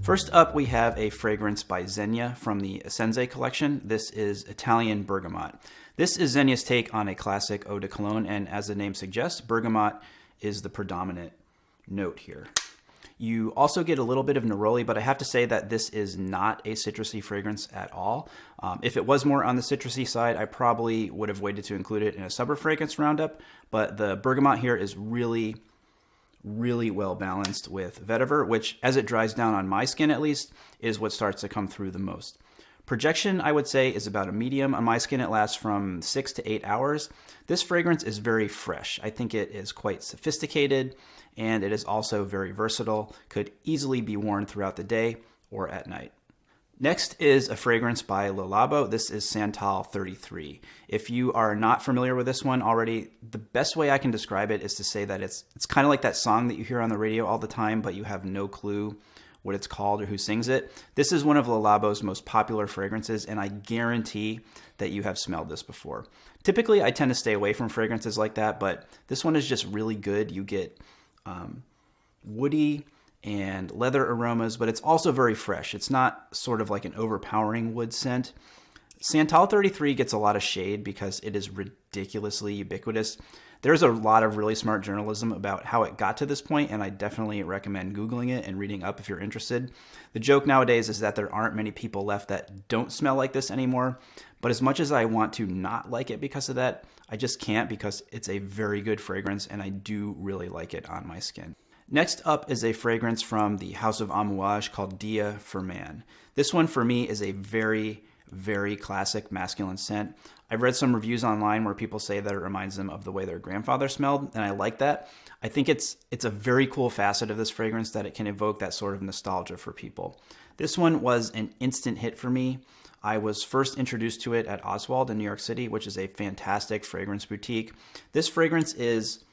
First up, we have a fragrance by Zegna from the Essenze collection. This is Italian Bergamot. This is Zegna's take on a classic eau de cologne, and as the name suggests, bergamot is the predominant note here. You also get a little bit of neroli, but I have to say that this is not a citrusy fragrance at all. If it was more on the citrusy side, I probably would have waited to include it in a summer fragrance roundup, but the bergamot here is really well balanced with vetiver, which as it dries down on my skin at least, is what starts to come through the most. Projection, I would say, is about a medium. On my skin, it lasts from 6 to 8 hours. This fragrance is very fresh. I think it is quite sophisticated, and it is also very versatile. Could easily be worn throughout the day or at night. Next is a fragrance by Le Labo. This is Santal 33. If you are not familiar with this one already, the best way I can describe it is to say that it's kind of like that song that you hear on the radio all the time, but you have no clue what it's called or who sings it. This is one of Le Labo's most popular fragrances, and I guarantee that you have smelled this before. Typically, I tend to stay away from fragrances like that, but this one is just really good. You get woody and leather aromas, but it's also very fresh. It's not sort of like an overpowering wood scent. Santal 33 gets a lot of shade because it is ridiculously ubiquitous. There's a lot of really smart journalism about how it got to this point, and I definitely recommend Googling it and reading up if you're interested. The joke nowadays is that there aren't many people left that don't smell like this anymore, but as much as I want to not like it because of that, I just can't, because it's a very good fragrance and I do really like it on my skin. Next up is a fragrance from the House of Amouage called Dia for Man. This one for me is a very classic masculine scent. I've read some reviews online where people say that it reminds them of the way their grandfather smelled, and I like that. I think it's a very cool facet of this fragrance that it can evoke that sort of nostalgia for people. This one was an instant hit for me. I was first introduced to it at Oswald in New York City, which is a fantastic fragrance boutique. This fragrance is,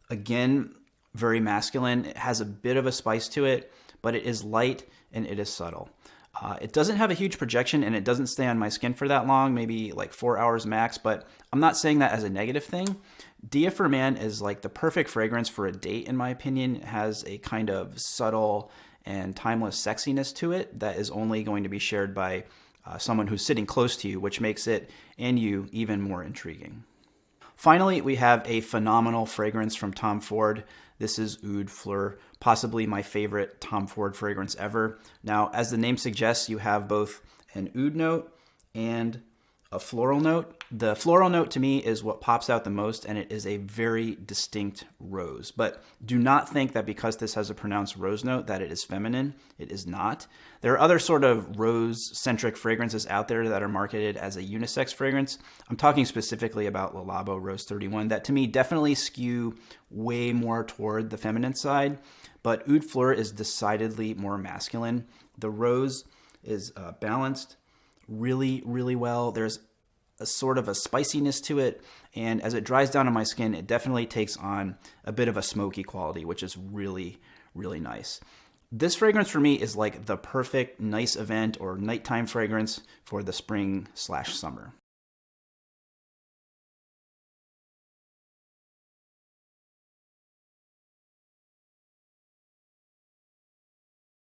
again, very masculine. It has a bit of a spice to it, but it is light and it is subtle. It doesn't have a huge projection, and it doesn't stay on my skin for that long, maybe like 4 hours max, but I'm not saying that as a negative thing. Dia for Man is like the perfect fragrance for a date, in my opinion. It has a kind of subtle and timeless sexiness to it that is only going to be shared by someone who's sitting close to you, which makes it and you even more intriguing. Finally, we have a phenomenal fragrance from Tom Ford. This is Oud Fleur, possibly my favorite Tom Ford fragrance ever. Now, as the name suggests, you have both an oud note and a floral note. The floral note to me is what pops out the most, and it is a very distinct rose. But do not think that because this has a pronounced rose note that it is feminine. It is not. There are other sort of rose-centric fragrances out there that are marketed as a unisex fragrance. I'm talking specifically about Le Labo Rose 31 that to me definitely skew way more toward the feminine side, but Oud Fleur is decidedly more masculine. The rose is balanced really well. There's a sort of a spiciness to it, and as it dries down on my skin, it definitely takes on a bit of a smoky quality, which is really nice. This fragrance for me is like the perfect nice event or nighttime fragrance for the spring/summer.